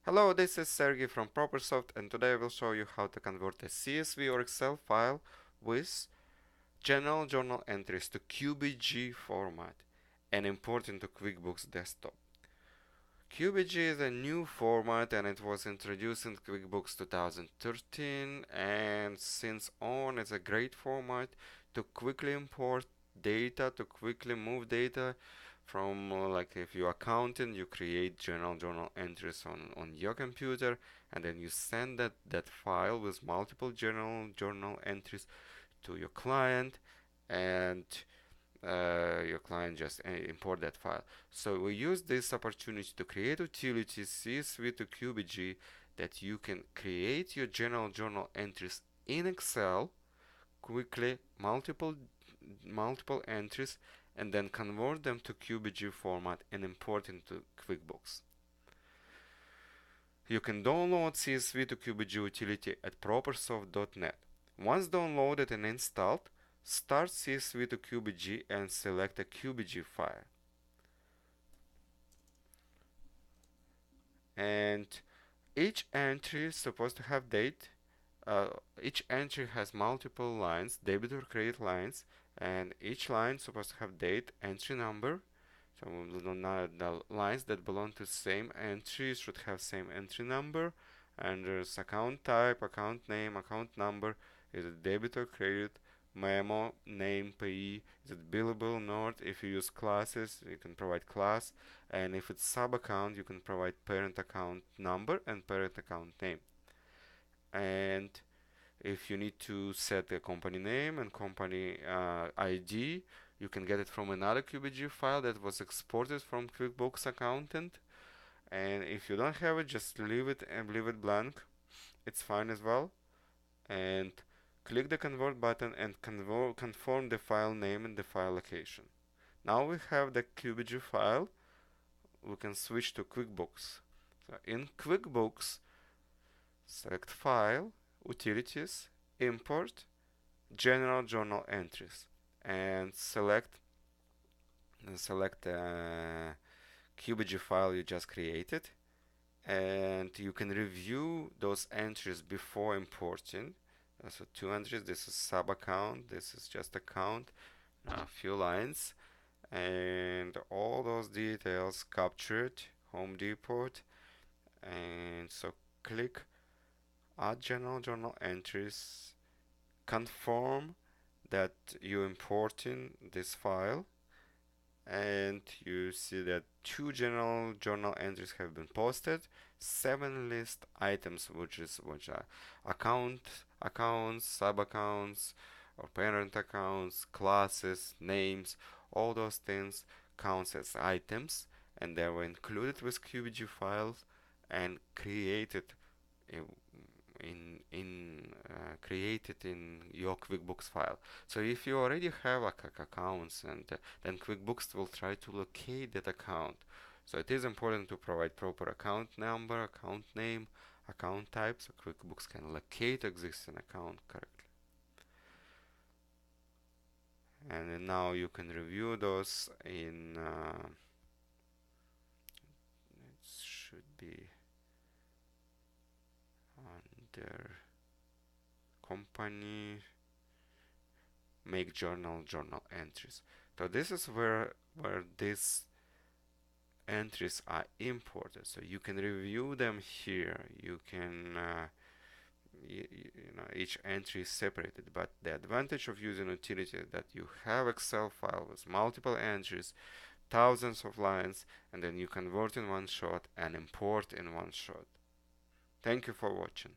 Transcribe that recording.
Hello, this is Sergey from ProperSoft, and today I will show you how to convert a CSV or Excel file with general journal entries to QBJ format and import into QuickBooks Desktop. QBJ is a new format and it was introduced in QuickBooks 2013, and since on it's a great format to quickly import data, to quickly move data from like if you're accounting, you create journal entries on your computer, and then you send that file with multiple journal entries to your client, and your client just import that file. So we use this opportunity to create utilities CSV to QBJ that you can create your journal entries in Excel quickly, multiple entries, and then convert them to QBJ format and import into QuickBooks. You can download CSV to QBJ utility at propersoft.net. Once downloaded and installed, start CSV to QBJ and select a QBJ file. And each entry is supposed to have date. Each entry has multiple lines, debit or credit lines, and each line is supposed to have date, entry number. So the lines that belong to same entry should have same entry number, and there's account type, account name, account number. Is it debit or credit? Memo, name, payee. Is it billable, not? If you use classes, you can provide class, and if it's sub account, you can provide parent account number and parent account name. And if you need to set a company name and company ID, you can get it from another QBJ file that was exported from QuickBooks Accountant. And if you don't have it, just leave it and leave it blank. It's fine as well. And click the convert button and confirm the file name and the file location. Now we have the QBJ file. We can switch to QuickBooks. So in QuickBooks, select File, Utilities, Import, General Journal Entries, and select the QBJ file you just created, and you can review those entries before importing. So 2 entries, this is sub account, this is just account, a few lines, and all those details captured, Home Depot. And so click add general journal entries, confirm that you importing this file, and you see that 2 general journal entries have been posted, 7 list items which are accounts, sub accounts, or parent accounts, classes, names, all those things counts as items, and they were included with QBJ files and created created in your QuickBooks file. So if you already have like accounts, and then QuickBooks will try to locate that account. So it is important to provide proper account number, account name, account type, so QuickBooks can locate existing account correctly. And now you can review those in it should be under company, make journal entries. So this is where these entries are imported. So you can review them here. You can each entry is separated, but the advantage of using utility is that you have Excel file with multiple entries, thousands of lines, and then you convert in one shot and import in one shot. Thank you for watching.